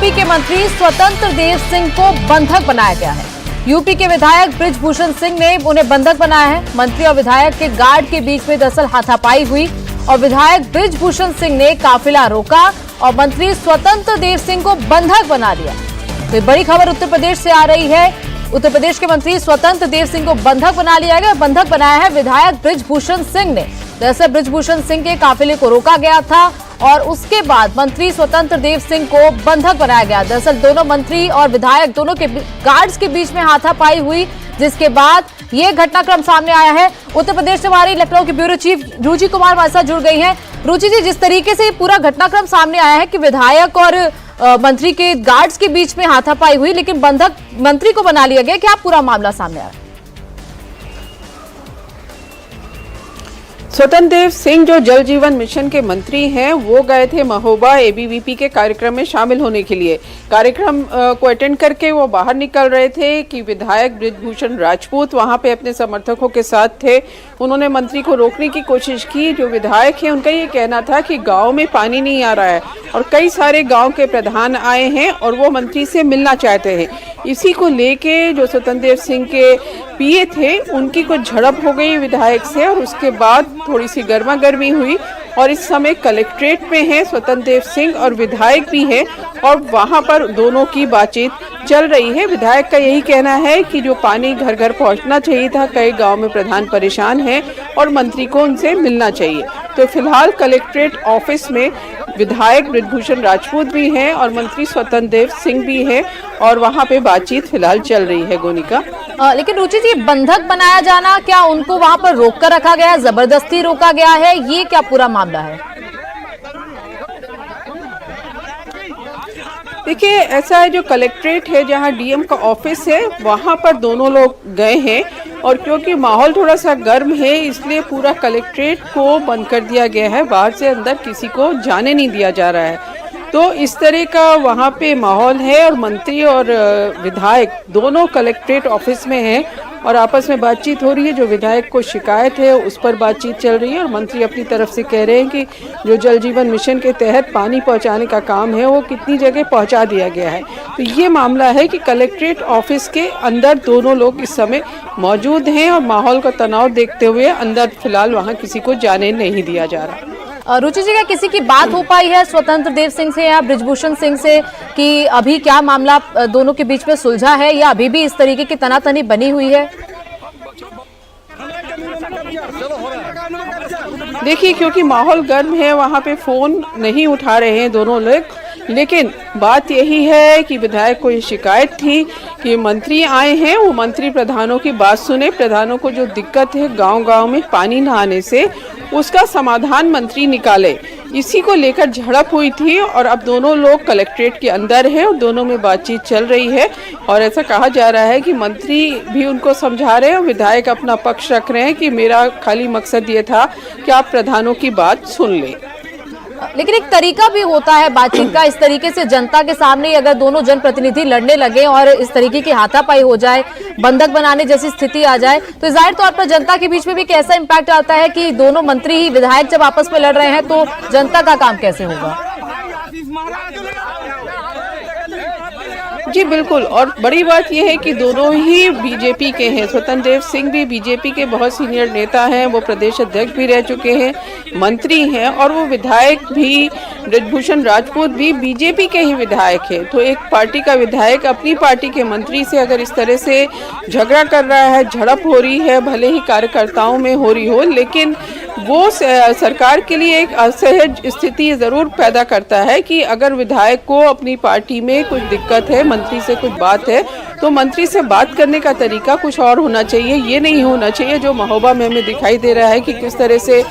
UP के मंत्री स्वतंत्र देव सिंह को बंधक बनाया गया है। यूपी के विधायक बृजभूषण सिंह ने उन्हें बंधक बनाया है। मंत्री और विधायक के गार्ड के बीच में दरअसल हाथापाई हुई और विधायक बृजभूषण सिंह ने काफिला रोका और मंत्री स्वतंत्र देव सिंह को बंधक बना दिया। तो बड़ी खबर उत्तर प्रदेश से आ रही है। उत्तर प्रदेश के मंत्री स्वतंत्र देव सिंह को बंधक बना लिया गया। बंधक बनाया है विधायक बृजभूषण सिंह ने। दरअसल बृजभूषण सिंह के काफिले को रोका गया था और उसके बाद मंत्री स्वतंत्र देव सिंह को बंधक बनाया गया। दरअसल दोनों मंत्री और विधायक दोनों के गार्ड्स के बीच में हाथापाई हुई, जिसके बाद ये घटनाक्रम सामने आया है। उत्तर प्रदेश से हमारी लखनऊ की ब्यूरो चीफ रुचि कुमार हमारे साथ जुड़ गई हैं। रुचि जी, जिस तरीके से पूरा घटनाक्रम सामने आया है कि विधायक और मंत्री के गार्ड्स के बीच में हाथापाई हुई, लेकिन बंधक मंत्री को बना लिया गया, क्या पूरा मामला सामने आया? स्वतंत्र देव सिंह जो जल जीवन मिशन के मंत्री हैं, वो गए थे महोबा एबीवीपी के कार्यक्रम में शामिल होने के लिए। कार्यक्रम को अटेंड करके वो बाहर निकल रहे थे कि विधायक बृजभूषण राजपूत वहां पे अपने समर्थकों के साथ थे। उन्होंने मंत्री को रोकने की कोशिश की। जो विधायक हैं, उनका ये कहना था कि गांव में पानी नहीं आ रहा है और कई सारे गांव के प्रधान आए हैं और वो मंत्री से मिलना चाहते हैं। इसी को लेके जो स्वतंत्र देव सिंह के पीए थे, उनकी कुछ झड़प हो गई विधायक से और उसके बाद थोड़ी सी गर्मा गर्मी हुई और इस समय कलेक्ट्रेट में है स्वतंत्र देव सिंह और विधायक भी है और वहां पर दोनों की बातचीत चल रही है। विधायक का यही कहना है कि जो पानी घर घर पहुंचना चाहिए था, कई गांव में प्रधान परेशान हैं और मंत्री को उनसे मिलना चाहिए। तो फिलहाल कलेक्ट्रेट ऑफिस में विधायक बृजभूषण राजपूत भी हैं और मंत्री स्वतंत्र देव सिंह भी हैं और वहां पे बातचीत फिलहाल चल रही है। गोनिका, लेकिन रुचि जी, बंधक बनाया जाना, क्या उनको वहां पर रोक कर रखा गया, जबरदस्ती रोका गया है, ये क्या पूरा मामला है? देखिए, ऐसा है, जो कलेक्ट्रेट है जहां डीएम का ऑफिस है, वहां पर दोनों लोग गए हैं और क्योंकि माहौल थोड़ा सा गर्म है, इसलिए पूरा कलेक्ट्रेट को बंद कर दिया गया है। बाहर से अंदर किसी को जाने नहीं दिया जा रहा है। तो इस तरह का वहाँ पे माहौल है और मंत्री और विधायक दोनों कलेक्ट्रेट ऑफिस में हैं और आपस में बातचीत हो रही है। जो विधायक को शिकायत है उस पर बातचीत चल रही है और मंत्री अपनी तरफ से कह रहे हैं कि जो जल जीवन मिशन के तहत पानी पहुंचाने का काम है, वो कितनी जगह पहुंचा दिया गया है। तो ये मामला है कि कलेक्ट्रेट ऑफिस के अंदर दोनों लोग इस समय मौजूद हैं और माहौल का तनाव देखते हुए अंदर फिलहाल वहाँ किसी को जाने नहीं दिया जा रहा। रुचि जी, क्या किसी की बात हो पाई है स्वतंत्र देव सिंह से या बृजभूषण सिंह से कि अभी क्या मामला दोनों के बीच में सुलझा है या अभी भी इस तरीके की तनातनी बनी हुई है? देखिए, क्योंकि माहौल गर्म है, वहाँ पे फोन नहीं उठा रहे हैं दोनों लोग, लेकिन बात यही है कि विधायक को ये शिकायत थी कि मंत्री आए हैं, वो मंत्री प्रधानों की बात सुने। प्रधानों को जो दिक्कत है गांव-गांव में पानी न आने से, उसका समाधान मंत्री निकाले। इसी को लेकर झड़प हुई थी और अब दोनों लोग कलेक्ट्रेट के अंदर हैं और दोनों में बातचीत चल रही है और ऐसा कहा जा रहा है कि मंत्री भी उनको समझा रहे हैं और विधायक अपना पक्ष रख रहे हैं कि मेरा खाली मकसद ये था कि आप प्रधानों की बात सुन लें। लेकिन एक तरीका भी होता है बातचीत का। इस तरीके से जनता के सामने अगर दोनों जनप्रतिनिधि लड़ने लगे और इस तरीके की हाथापाई हो जाए, बंधक बनाने जैसी स्थिति आ जाए, तो जाहिर तौर पर जनता के बीच में भी कैसा इम्पैक्ट आता है कि दोनों मंत्री ही विधायक जब आपस में लड़ रहे हैं तो जनता का काम कैसे होगा? जी बिल्कुल, और बड़ी बात यह है कि दोनों ही बीजेपी के हैं। स्वतंत्र देव सिंह भी बीजेपी के बहुत सीनियर नेता हैं, वो प्रदेश अध्यक्ष भी रह चुके हैं, मंत्री हैं और वो विधायक भी बृजभूषण राजपूत भी बीजेपी के ही विधायक हैं। तो एक पार्टी का विधायक अपनी पार्टी के मंत्री से अगर इस तरह से झगड़ा कर रहा है, झड़प हो रही है, भले ही कार्यकर्ताओं में हो रही हो, लेकिन वो सरकार के लिए एक असहज स्थिति जरूर पैदा करता है कि अगर विधायक को अपनी पार्टी में कुछ दिक्कत है, मंत्री से कुछ बात है, तो मंत्री से बात करने का तरीका कुछ और होना चाहिए। ये नहीं होना चाहिए जो महोबा में हमें दिखाई दे रहा है कि किस तरह से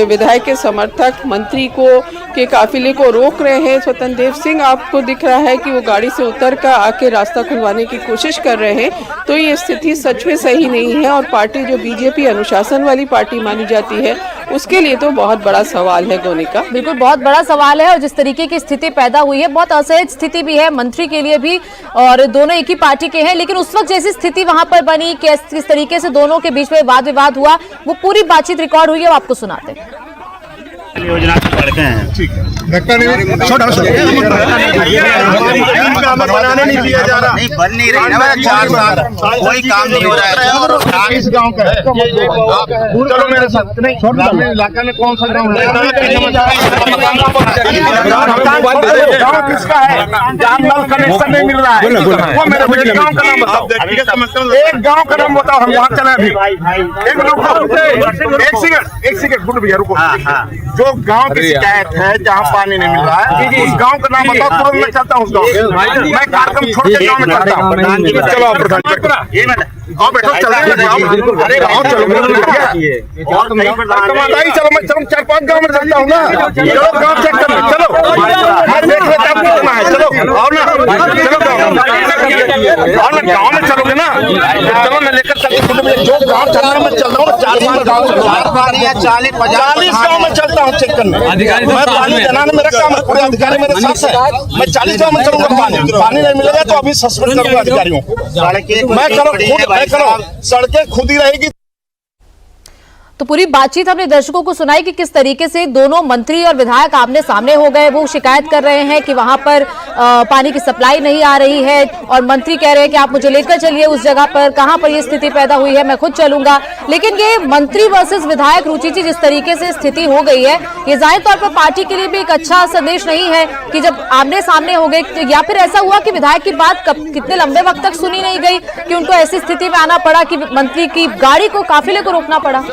विधायक के समर्थक मंत्री को के काफिले को रोक रहे हैं। स्वतंत्र देव सिंह आपको दिख रहा है कि वो गाड़ी से उतर कर आके रास्ता खुलवाने की कोशिश कर रहे हैं। तो ये स्थिति सच में सही नहीं है और पार्टी जो बीजेपी अनुशासन वाली पार्टी मानी जाती है, उसके लिए तो बहुत बड़ा सवाल है। गोनिका, बिल्कुल बहुत बड़ा सवाल है और जिस तरीके की स्थिति पैदा हुई है, बहुत असहज स्थिति भी है मंत्री के लिए भी और दोनों एक ही पार्टी के हैं। लेकिन उस वक्त जैसी स्थिति वहां पर बनी, किस तरीके से दोनों के बीच में वाद विवाद हुआ, वो पूरी बातचीत रिकॉर्ड हुई है, वो आपको सुनाते हैं। योजना के लड़के हैं। ठीक है, बनाने नहीं दिया जा रहा, नहीं बन नहीं रही ना, 4 साल कोई काम नहीं हो रहा है। इस गांव का है। चलो मेरे साथ नहीं, इलाका में कौन सा गांव है? गांव किसका है जहाँ नल कनेक्शन नहीं मिल रहा है? वो मेरे गांव का नाम बताओ। एक गांव का नाम बताओ, हम वहाँ चले अभी। एक सेकंड गुड भैया रुको। जो गांव की शिकायत है जहाँ पानी नहीं मिल रहा है, उस गांव का नाम बताओ, तुरंत मैं चलता हूँ उस गाँव। मैं कार्यक्रम छोड़ के गाँव में चलता हूँ। चलो आप प्रधान गाँव बैठो, चलो अरे गाँव चलो, चलो मैं 4-5 गाँव में चलता हूँ ना। चलो गाँव चेक कर, चलो मैं देख लेता हूँ कितना है। चलो आओ ना, चलो गाँव में चलोगे ना, चलो मैं लेकर चलता हूँ। जो गाँव चलना मैं चल रहा हूँ, 4-5 गाँव 40 गाँव में चलता हूँ चेक करने। मैं पानी देना मेरा काम है, पूरे अधिकारी मेरे साथ है। मैं 40 गाँव में चलूंगा, पानी नहीं मिलेगा तो अभी सस्पेंड करूंगा अधिकारियों को। मैं करो सड़कें खुद ही रहेगी। तो पूरी बातचीत हमने दर्शकों को सुनाई कि किस तरीके से दोनों मंत्री और विधायक आमने सामने हो गए। वो शिकायत कर रहे हैं कि वहां पर पानी की सप्लाई नहीं आ रही है और मंत्री कह रहे हैं कि आप मुझे लेकर चलिए उस जगह पर, कहां पर ये स्थिति पैदा हुई है मैं खुद चलूंगा। लेकिन ये मंत्री वर्सेस विधायक रुचि जी जिस तरीके से स्थिति हो गई है, ये जाहिर तौर पर पार्टी के लिए भी एक अच्छा संदेश नहीं है कि जब आमने सामने हो गए, या फिर ऐसा हुआ कि विधायक की बात कितने लंबे वक्त तक सुनी नहीं गई कि उनको ऐसी स्थिति में आना पड़ा कि मंत्री की गाड़ी को, काफिले को रोकना पड़ा।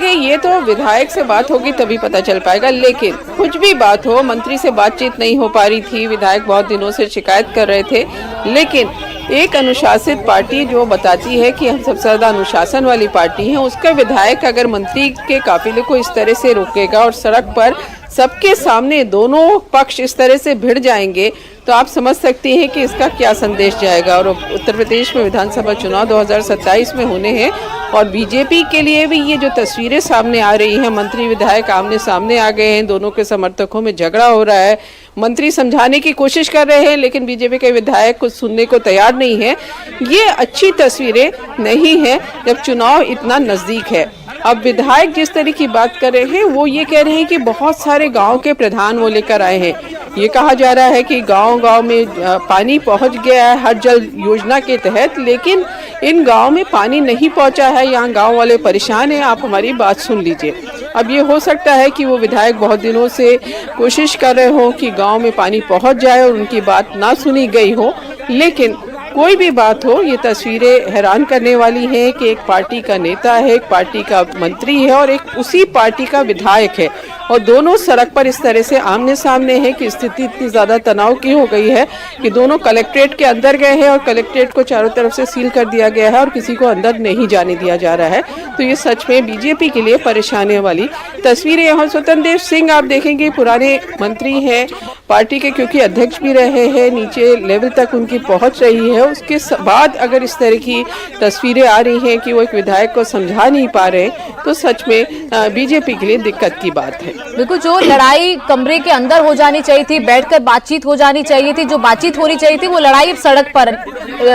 ये तो विधायक से बात होगी तभी पता चल पाएगा, लेकिन कुछ भी बात हो, मंत्री से बातचीत नहीं हो पा रही थी, विधायक बहुत दिनों से शिकायत कर रहे थे। लेकिन एक अनुशासित पार्टी जो बताती है कि हम सबसे ज्यादा अनुशासन वाली पार्टी है, उसका विधायक अगर मंत्री के काफिले को इस तरह से रोकेगा और सड़क पर सबके सामने दोनों पक्ष इस तरह से भिड़ जाएंगे, तो आप समझ सकते हैं कि इसका क्या संदेश जाएगा। और उत्तर प्रदेश में विधानसभा चुनाव 2027 में होने हैं और बीजेपी के लिए भी ये जो तस्वीरें सामने आ रही हैं, मंत्री विधायक आमने सामने आ गए हैं, दोनों के समर्थकों में झगड़ा हो रहा है, मंत्री समझाने की कोशिश कर रहे हैं लेकिन बीजेपी के विधायक कुछ सुनने को तैयार नहीं है। ये अच्छी तस्वीरें नहीं है जब चुनाव इतना नजदीक है। अब विधायक जिस तरह की बात कर रहे हैं वो ये कह रहे हैं कि बहुत सारे गांव के प्रधान वो लेकर आए हैं। ये कहा जा रहा है कि गांव-गांव में पानी पहुंच गया है हर जल योजना के तहत, लेकिन इन गांव में पानी नहीं पहुंचा है, यहाँ गांव वाले परेशान हैं। आप हमारी बात सुन लीजिए। अब ये हो सकता है कि वो विधायक बहुत दिनों से कोशिश कर रहे हो कि गांव में पानी पहुंच जाए और उनकी बात ना सुनी गई हो, लेकिन कोई भी बात हो, ये तस्वीरें हैरान करने वाली हैं कि एक पार्टी का नेता है, एक पार्टी का मंत्री है और एक उसी पार्टी का विधायक है, और दोनों सड़क पर इस तरह से आमने सामने हैं कि स्थिति इतनी ज़्यादा तनाव की हो गई है कि दोनों कलेक्ट्रेट के अंदर गए हैं और कलेक्ट्रेट को चारों तरफ से सील कर दिया गया है और किसी को अंदर नहीं जाने दिया जा रहा है। तो ये सच में बीजेपी के लिए परेशानी वाली तस्वीरें हैं। स्वतंत्र देव सिंह आप देखेंगे पुराने मंत्री हैं पार्टी के, क्योंकि अध्यक्ष भी रहे हैं, नीचे लेवल तक उनकी पहुंच रही है। उसके बाद अगर इस तरह की तस्वीरें आ रही हैं कि वो एक विधायक को समझा नहीं पा रहे, तो सच में बीजेपी के लिए दिक्कत की बात है। बिल्कुल, जो लड़ाई कमरे के अंदर हो जानी चाहिए थी, बैठकर बातचीत हो जानी चाहिए थी, जो बातचीत होनी चाहिए थी, वो लड़ाई सड़क पर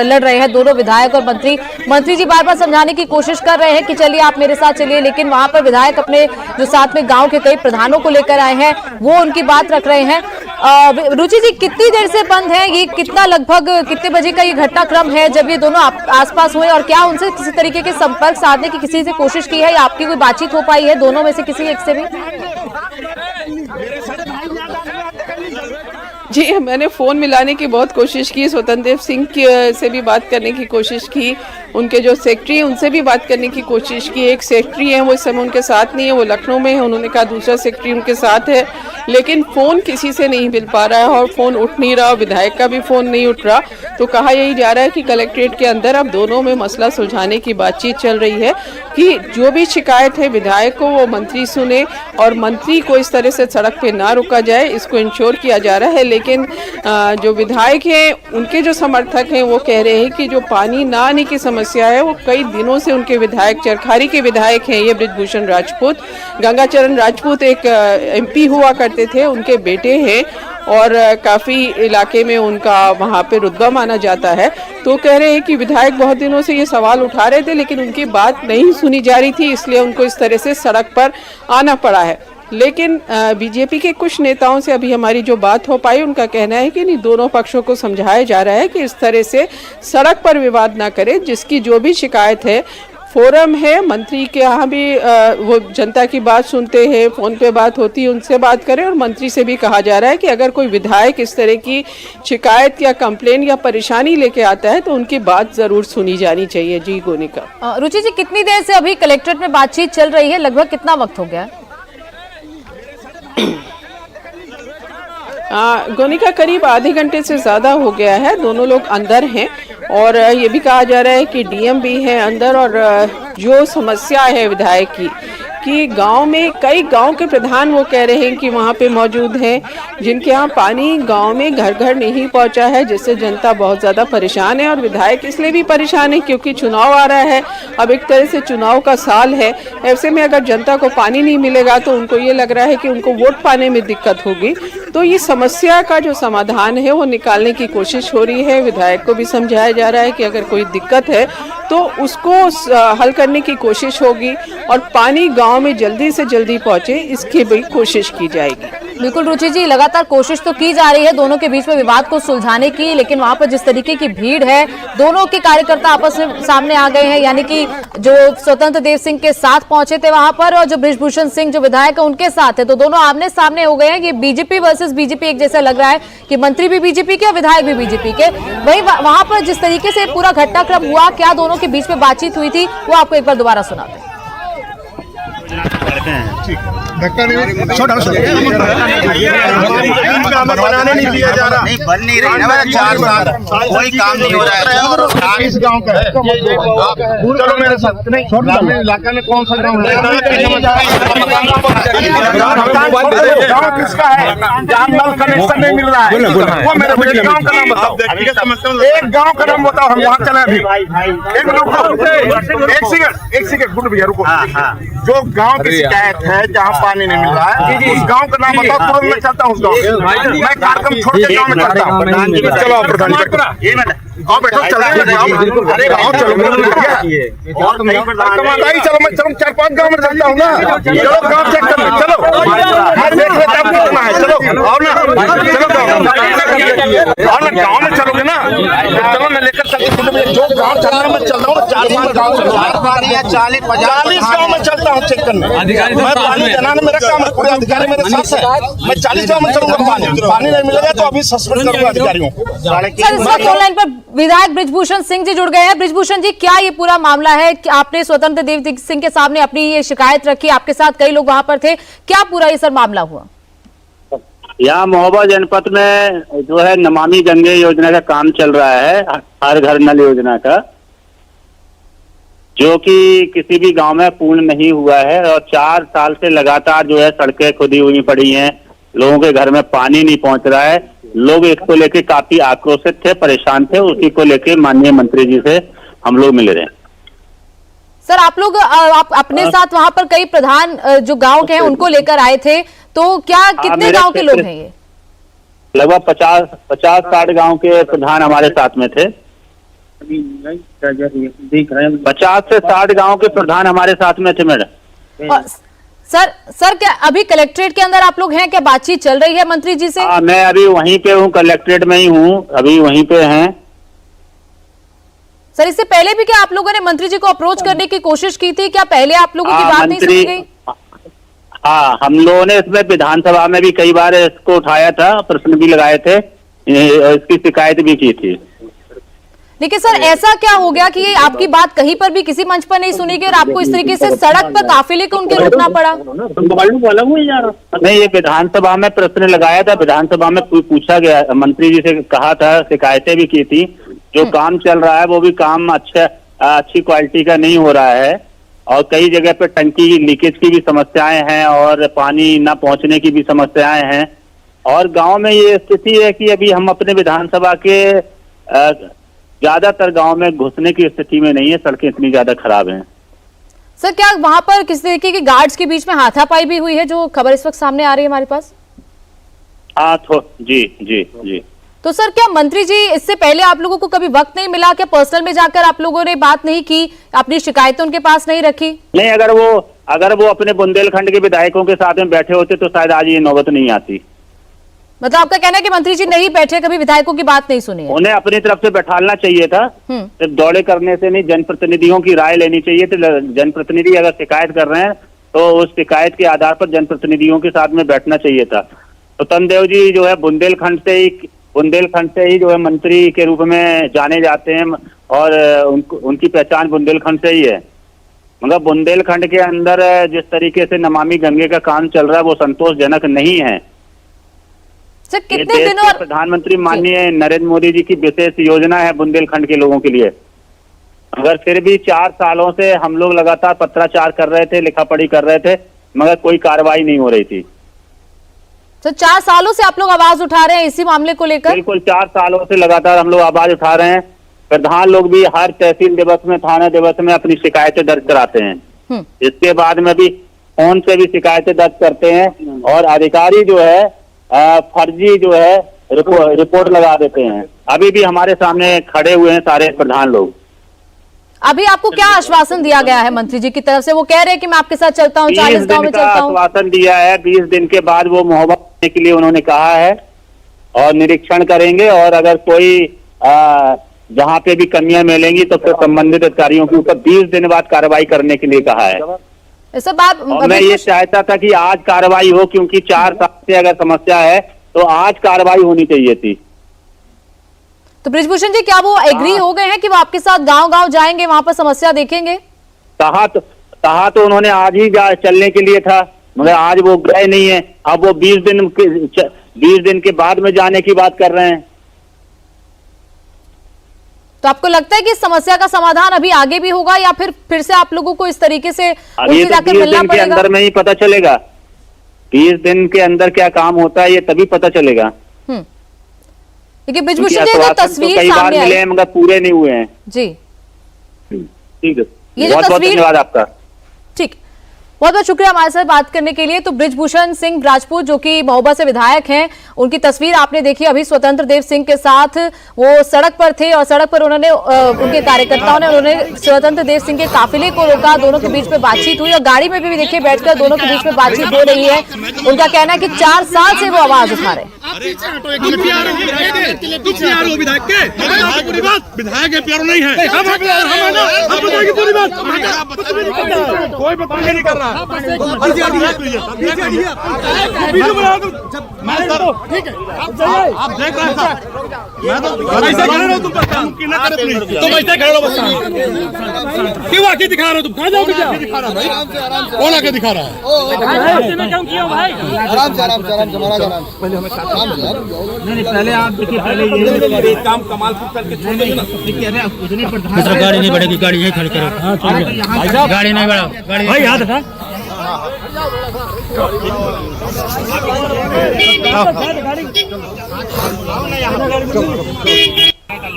लड़ रहे हैं दोनों विधायक और मंत्री। मंत्री जी बार बार समझाने की कोशिश कर रहे हैं कि चलिए आप मेरे साथ चलिए, लेकिन वहां पर विधायक अपने जो साथ में गांव के कई प्रधानों को लेकर आए हैं वो उनकी बात रख रहे हैं। रुचि जी, कितनी देर से बंद है ये, कितना लगभग कितने बजे का ये घटनाक्रम है जब ये दोनों आसपास हुए, और क्या उनसे किसी तरीके के संपर्क साधने की किसी से कोशिश की है या आपकी कोई बातचीत हो पाई है दोनों में से किसी एक से भी? जी, मैंने फ़ोन मिलाने की बहुत कोशिश की, स्वतंत्र देव सिंह से भी बात करने की कोशिश की, उनके जो सेक्रेटरी हैं उनसे भी बात करने की कोशिश की। एक सेक्रेटरी हैं वो इस समय उनके साथ नहीं है, वो लखनऊ में है, उन्होंने कहा दूसरा सेक्रेटरी उनके साथ है, लेकिन फ़ोन किसी से नहीं मिल पा रहा है और फ़ोन उठ नहीं रहा, विधायक का भी फ़ोन नहीं उठ रहा। तो कहा यही जा रहा है कि कलेक्ट्रेट के अंदर अब दोनों में मसला सुलझाने की बातचीत चल रही है कि जो भी शिकायत है विधायक को वो मंत्री सुने और मंत्री को इस तरह से सड़क पे ना रोका जाए, इसको इंश्योर किया जा रहा है। लेकिन जो विधायक हैं उनके जो समर्थक हैं वो कह रहे हैं कि जो पानी ना आने की समस्या है वो कई दिनों से उनके विधायक, चरखारी के विधायक हैं ये बृजभूषण राजपूत, गंगाचरण राजपूत एक MP हुआ करते थे, उनके बेटे हैं और काफ़ी इलाके में उनका वहाँ पे रुतबा माना जाता है। तो कह रहे हैं कि विधायक बहुत दिनों से ये सवाल उठा रहे थे लेकिन उनकी बात नहीं सुनी जा रही थी, इसलिए उनको इस तरह से सड़क पर आना पड़ा है। लेकिन बीजेपी के कुछ नेताओं से अभी हमारी जो बात हो पाई, उनका कहना है कि नहीं, दोनों पक्षों को समझाया जा रहा है कि इस तरह से सड़क पर विवाद ना करें। जिसकी जो भी शिकायत है, फोरम है, मंत्री के यहाँ भी वो जनता की बात सुनते हैं, फ़ोन पे बात होती है, उनसे बात करें। और मंत्री से भी कहा जा रहा है कि अगर कोई विधायक इस तरह की शिकायत या कंप्लेन या परेशानी लेके आता है तो उनकी बात ज़रूर सुनी जानी चाहिए। जी गोनिका। रुचि जी, कितनी देर से अभी कलेक्ट्रेट में बातचीत चल रही है? लगभग कितना वक्त हो गया? गोनिका, करीब आधे घंटे से ज़्यादा हो गया है। दोनों लोग अंदर हैं और ये भी कहा जा रहा है कि डीएम भी है अंदर। और जो समस्या है विधायक की कि गांव में कई गांव के प्रधान वो कह रहे हैं कि वहाँ पे मौजूद हैं, जिनके यहाँ पानी गांव में घर घर नहीं पहुँचा है, जिससे जनता बहुत ज़्यादा परेशान है। और विधायक इसलिए भी परेशान है क्योंकि चुनाव आ रहा है, अब एक तरह से चुनाव का साल है। ऐसे में अगर जनता को पानी नहीं मिलेगा तो उनको ये लग रहा है कि उनको वोट पाने में दिक्कत होगी। तो ये समस्या का जो समाधान है वो निकालने की कोशिश हो रही है। विधायक को भी समझाया जा रहा है कि अगर कोई दिक्कत है तो उसको हल करने की कोशिश होगी और पानी गांव में जल्दी से जल्दी पहुंचे, इसकी भी कोशिश की जाएगी। बिल्कुल रुचि जी, लगातार कोशिश तो की जा रही है दोनों के बीच में विवाद को सुलझाने की, लेकिन वहां पर जिस तरीके की भीड़ है, दोनों के कार्यकर्ता आपस में सामने आ गए हैं। यानी कि जो स्वतंत्र देव सिंह के साथ पहुंचे थे वहां पर और जो बृजभूषण सिंह जो विधायक है उनके साथ है, तो दोनों आमने सामने हो गए हैं। ये बीजेपी वर्सेस बीजेपी एक जैसा लग रहा है कि मंत्री भी बीजेपी के और विधायक भी बीजेपी के। वहीं वहां पर जिस तरीके से पूरा घटनाक्रम हुआ, क्या दोनों के बीच में बातचीत हुई थी, वो आपको एक बार दोबारा सुनाते हैं। बनाने नहीं दिया जा रहा, नहीं बन नहीं रही ना, 4 साल कोई काम नहीं हो रहा है। इस गांव का है, चलो मेरे साथ। नहीं, इलाका में कौन सा गांव है? गांव किसका है जहाँ नल कनेक्शन नहीं मिल रहा है? वो मेरे गांव का नाम बताओ, एक गांव का नाम बताओ, हम वहाँ चले अभी। एक सेकंड गुड भैया रुको। जो गांव की शिकायत है जहाँ पानी नहीं मिल रहा है, उस गांव का नाम बताओ, तुरंत मैं चलता हूँ उस गाँव। मैं कार्यक्रम छोड़ के गाँव में चलता हूँ। चलो प्रधान गाँव बैठो, अरे गाँव चलो, चलो मैं 4-5 गाँव में चलता हूँ ना। चलो गाँव चेक कर लो, चलो देख लेते हैं कितना है। चलो और ना, चलो गाँव में चलोगे ना, चलो मैं लेकर जो गाँव चलना मैं चल रहा हूँ। 40 गाँव में चलता हूँ चेक करने। मैं पानी देना मेरा काम है, पूरे अधिकारी मेरे साथ है। मैं 40 गाँव में चलूंगा, पानी नहीं मिलेगा तो अभी सस्पेंड करूंगा अधिकारियों को। ऑनलाइन पर विधायक बृजभूषण सिंह जी जुड़ गए हैं। बृजभूषण जी, क्या ये पूरा मामला है कि आपने स्वतंत्र देव सिंह के सामने अपनी ये शिकायत रखी, आपके साथ कई लोग वहां पर थे, क्या पूरा ये सर मामला हुआ? यहाँ महोबा जनपद में जो है नमामि गंगे योजना का काम चल रहा है, हर घर नल योजना का, जो कि किसी भी गांव में पूर्ण नहीं हुआ है। और 4 साल से लगातार जो है सड़कें खुदी हुई पड़ी हैं, लोगों के घर में पानी नहीं पहुंच रहा है। लोग इसको लेके काफी आक्रोशित थे, परेशान थे। उसी को लेके माननीय मंत्री जी से हम लोग मिल रहे हैं। सर, आप लोग आप अपने साथ वहां पर कई प्रधान जो गांव के हैं उनको लेकर आए थे, तो क्या कितने गांव के लोग हैं ये? लगभग 50-60 गांव के प्रधान हमारे साथ में थे। 50 से 60 गांव के प्रधान हमारे साथ में थे मैडम। सर क्या अभी कलेक्ट्रेट के अंदर आप लोग हैं? क्या बातचीत चल रही है मंत्री जी से? हाँ, मैं अभी वहीं पे हूँ, कलेक्ट्रेट में ही हूँ, अभी वहीं पे हैं। सर, इससे पहले भी क्या आप लोगों ने मंत्री जी को अप्रोच करने की कोशिश की थी? क्या पहले आप लोगों की बात नहीं सुनी गई? हाँ, हम लोगों ने इसमें विधानसभा में भी कई बार इसको उठाया था, प्रश्न भी लगाए थे, इसकी शिकायत भी की थी। लेकिन सर, ऐसा क्या हो गया कि आपकी बात कहीं पर भी किसी मंच पर नहीं सुनी गई और आपको इस तरीके से सड़क पर काफिले को उनके रोकना पड़ा? नहीं, ये विधानसभा में प्रश्न लगाया था, विधानसभा में पूछा गया, मंत्री जी से कहा था, शिकायतें भी की थी। जो काम चल रहा है वो भी काम अच्छी क्वालिटी का नहीं हो रहा है और कई जगह पे टंकी लीकेज की भी समस्याएं हैं और पानी न पहुंचने की भी समस्याएं हैं। और गांव में ये स्थिति है कि अभी हम अपने विधानसभा के ज्यादातर गांव में घुसने की स्थिति में नहीं है, सड़कें इतनी ज्यादा खराब हैं। सर, क्या वहां पर किसी तरीके की गार्ड्स के बीच में हाथापाई भी हुई है, जो खबर इस वक्त सामने आ रही है हमारे पास? हाँ जी जी जी। तो सर क्या मंत्री जी इससे पहले आप लोगों को कभी वक्त नहीं मिला, क्या पर्सनल में जाकर आप लोगों ने बात नहीं की, अपनी शिकायतें उनके पास नहीं रखी? नहीं, अगर वो अपने बुंदेलखंड के विधायकों के साथ में बैठे होते तो शायद आज ये नौबत नहीं आती। मतलब आपका कहना है कि मंत्री जी नहीं बैठे, कभी विधायकों की बात नहीं सुनी है? उन्हें अपनी तरफ से बैठालना चाहिए था, सिर्फ दौड़े करने से नहीं, जनप्रतिनिधियों की राय लेनी चाहिए थी। जनप्रतिनिधि अगर शिकायत कर रहे हैं तो उस शिकायत के आधार पर जनप्रतिनिधियों के साथ में बैठना चाहिए था। तो तनदेव जी जो है बुंदेलखंड से ही जो है मंत्री के रूप में जाने जाते हैं और उनकी पहचान बुंदेलखंड से ही है। मगर बुंदेलखंड के अंदर जिस तरीके से नमामि गंगे का काम चल रहा है वो संतोषजनक नहीं है। सर कितने दिनों प्रधानमंत्री माननीय नरेंद्र मोदी जी की विशेष योजना है बुंदेलखंड के लोगों के लिए, मगर फिर भी 4 सालों से हम लोग लगातार पत्राचार कर रहे थे, लिखा पढ़ी कर रहे थे, मगर कोई कार्रवाई नहीं हो रही थी। तो 4 सालों से आप लोग आवाज उठा रहे हैं इसी मामले को लेकर? बिल्कुल, 4 सालों से लगातार हम लोग आवाज उठा रहे हैं। प्रधान लोग भी हर तहसील दिवस में, थाना दिवस में अपनी शिकायतें दर्ज कराते हैं। इसके बाद में भी फोन से भी शिकायतें दर्ज करते हैं और अधिकारी जो है फर्जी जो है रिपोर्ट लगा देते हैं। अभी भी हमारे सामने खड़े हुए हैं सारे प्रधान लोग। अभी आपको क्या आश्वासन दिया गया है मंत्री जी की तरफ से? वो कह रहे हैं कि मैं आपके साथ चलता हूँ, 40 गांव में चलता हूँ। आश्वासन दिया है, 20 दिन के बाद वो महोबा करने के लिए उन्होंने कहा है और निरीक्षण करेंगे और अगर कोई जहाँ पे भी कमियां मिलेंगी तो फिर संबंधित अधिकारियों के ऊपर 20 दिन बाद कार्रवाई करने के लिए कहा है। ऐसा बात और मैं ये चाहता था कि आज कार्रवाई हो, क्योंकि 4 साल से अगर समस्या है तो आज कार्रवाई होनी चाहिए थी। तो बृजभूषण जी क्या वो एग्री हो गए हैं कि वो आपके साथ गांव-गांव जाएंगे, वहां पर समस्या देखेंगे? कहा तो उन्होंने आज ही चलने के लिए था, मगर आज वो गए नहीं है। अब वो 20 दिन के बाद में जाने की बात कर रहे हैं। तो आपको लगता है कि इस समस्या का समाधान अभी आगे भी होगा या फिर से आप लोगों को इस तरीके से अभी तो 20 दिन के अंदर में ही पता चलेगा। 20 दिन के अंदर क्या काम होता है ये तभी पता चलेगा। देखिए बृजभूषण जी, जो तस्वीर सामने आई है मगर पूरे नहीं हुए हैं जी। ठीक है, ये जो बहुत बहुत धन्यवाद आपका। ठीक, बहुत बहुत शुक्रिया हमारे साथ बात करने के लिए। तो बृजभूषण सिंह राजपूत जो कि महोबा से विधायक हैं, उनकी तस्वीर आपने देखी। अभी स्वतंत्र देव सिंह के साथ वो सड़क पर थे और सड़क पर उन्होंने उनके कार्यकर्ताओं ने उन्होंने स्वतंत्र देव सिंह के काफिले को रोका। दोनों के बीच में बातचीत हुई और गाड़ी में भी देखिए बैठकर दोनों के बीच में बातचीत हो रही है। उनका कहना है कि 4 साल से वो आवाज उठा रहे हैं। आप देख रहे हैं सर, मैं तो ऐसे खड़े रहो, तुम ऐसे खड़े रहो, बस क्यों आके दिखा रहे हो? तुम कहाँ जाओगे? क्या दिखा रहा है? कौन आके दिखा रहा है? पहले आप देखिए, पहले ये काम कमाल करके छोड़ देंगे ना। गाड़ी नहीं बढ़ेगी, गाड़ी यही खड़ी करो। गाड़ी नहीं बढ़ाओ, गाड़ी भाई याद रखा।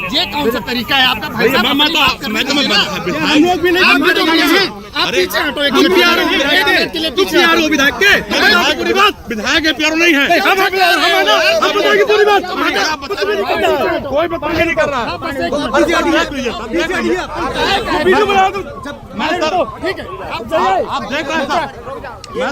ये कौन सा तरीका है आपका भाई साहब? मैं तो आप भी नहीं, आप पीछे हटो। तुम यार हो विधायक के, पूरी बात विधायक है, प्यारो नहीं है। पूरी बात कोई बताइए नहीं कर रहा। आप देख रहे हैं सर।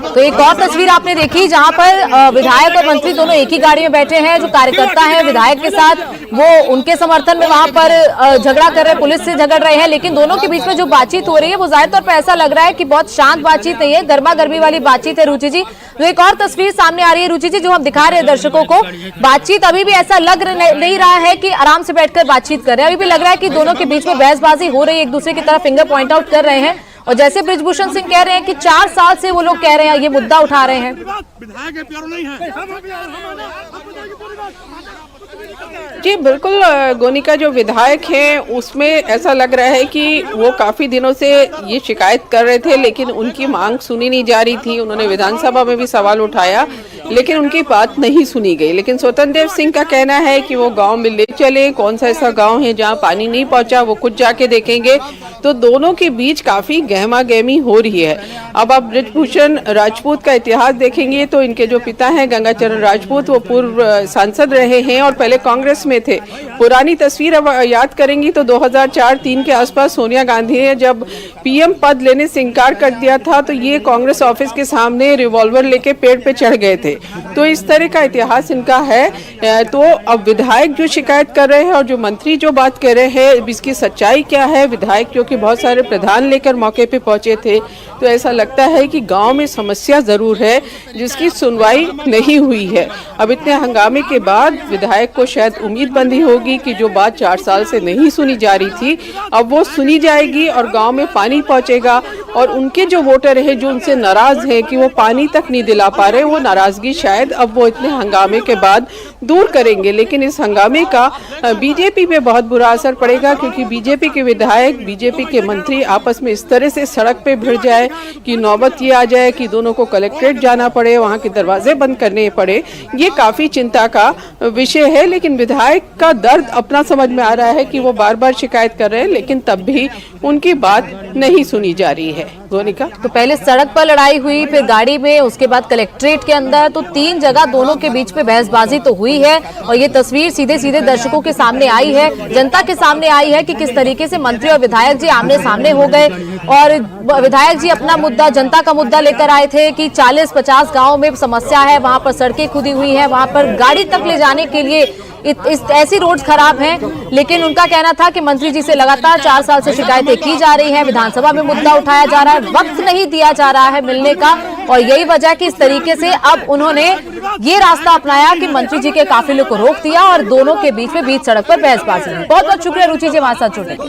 तो एक और तस्वीर आपने देखी जहां पर विधायक और मंत्री दोनों एक ही गाड़ी में बैठे हैं। जो कार्यकर्ता हैं विधायक के साथ, वो उनके समर्थन में वहां पर झगड़ा कर रहे हैं, पुलिस से झगड़ रहे हैं। लेकिन दोनों के बीच में जो बातचीत हो रही है वो जाहिर तौर पर ऐसा लग रहा है कि बहुत शांत बातचीत नहीं है, गर्मा गर्मी वाली बातचीत है। रुचि जी, जो एक और तस्वीर सामने आ रही है रुचि जी, जो हम दिखा रहे हैं दर्शकों को, बातचीत अभी भी ऐसा लग नहीं रहा है कि आराम से बैठकर बातचीत कर रहे हैं। अभी भी लग रहा है कि दोनों के बीच में बहसबाजी हो रही है, एक दूसरे की तरफ फिंगर पॉइंट आउट कर रहे हैं। और जैसे बृजभूषण सिंह कह रहे हैं कि 4 साल से वो लोग कह रहे हैं, ये मुद्दा उठा रहे हैं। विधायक है, प्यारो नहीं है। जी बिल्कुल, गोनिका जो विधायक हैं उसमें ऐसा लग रहा है कि वो काफ़ी दिनों से ये शिकायत कर रहे थे, लेकिन उनकी मांग सुनी नहीं जा रही थी। उन्होंने विधानसभा में भी सवाल उठाया लेकिन उनकी बात नहीं सुनी गई। लेकिन स्वतंत्र देव सिंह का कहना है कि वो गांव में ले चले, कौन सा ऐसा गांव है जहां पानी नहीं पहुंचा वो खुद जाके देखेंगे। तो दोनों के बीच काफी गहमा गहमी हो रही है। अब आप बृजभूषण राजपूत का इतिहास देखेंगे तो इनके जो पिता हैं गंगाचरण राजपूत, वो पूर्व सांसद रहे हैं और पहले कांग्रेस में थे। पुरानी तस्वीर अब याद करेंगी तो 2004-03 के आसपास सोनिया गांधी ने जब पीएम पद लेने से इनकार कर दिया था तो ये कांग्रेस ऑफिस के सामने रिवॉल्वर लेके पेड़ पे चढ़ गए थे। तो इस तरह का इतिहास इनका है। तो अब विधायक जो शिकायत कर रहे हैं और जो मंत्री जो बात कर रहे हैं, इसकी सच्चाई क्या है? विधायक जो कि बहुत सारे प्रधान लेकर मौके पे पहुंचे थे, तो ऐसा लगता है कि गांव में समस्या जरूर है जिसकी सुनवाई नहीं हुई है। अब इतने हंगामे के बाद विधायक को शायद उम्मीद बंधी होगी कि जो बात 4 साल से नहीं सुनी जा रही थी अब वो सुनी जाएगी और गांव में पानी पहुंचेगा और उनके जो वोटर हैं जो उनसे नाराज हैं कि वो पानी तक नहीं दिला पा रहे, वो नाराजगी शायद अब वो इतने हंगामे के बाद दूर करेंगे। लेकिन इस हंगामे का बीजेपी पे बहुत बुरा असर पड़ेगा क्योंकि बीजेपी के विधायक, बीजेपी के मंत्री आपस में इस तरह से सड़क पे भिड़ जाए कि नौबत ये आ जाए कि दोनों को कलेक्ट्रेट जाना पड़े, वहां के दरवाजे बंद करने पड़े, ये काफी चिंता का विषय है। लेकिन विधायक का दर्द अपना समझ में आ रहा है कि वो बार बार शिकायत कर रहे हैं लेकिन तब भी उनकी बात नहीं सुनी जा रही है। गोनिका, तो पहले सड़क पर लड़ाई हुई, फिर गाड़ी में, उसके बाद कलेक्ट्रेट के अंदर, तो 3 जगह दोनों के बीच में बहसबाजी तो हुई है और ये तस्वीर सीधे सीधे दर्शकों के सामने आई है, जनता के सामने आई है कि किस तरीके से मंत्री और विधायक जी आमने सामने हो गए। और विधायक जी अपना मुद्दा, जनता का मुद्दा लेकर आए थे कि 40-50 गाँव में समस्या है, वहां पर सड़कें खुदी हुई है, वहां पर गाड़ी तक ले जाने के लिए ऐसी रोड खराब हैं। लेकिन उनका कहना था कि मंत्री जी से लगातार 4 साल से शिकायतें की जा रही हैं, विधानसभा में मुद्दा उठाया जा रहा है, वक्त नहीं दिया जा रहा है मिलने का, और यही वजह कि इस तरीके से अब उन्होंने ये रास्ता अपनाया कि मंत्री जी के काफिले को रोक दिया और दोनों के बीच में बीच सड़क पर बहसबाजी हुई। बहुत बहुत शुक्रिया रुचि जी हमारे साथ जुड़ने के लिए।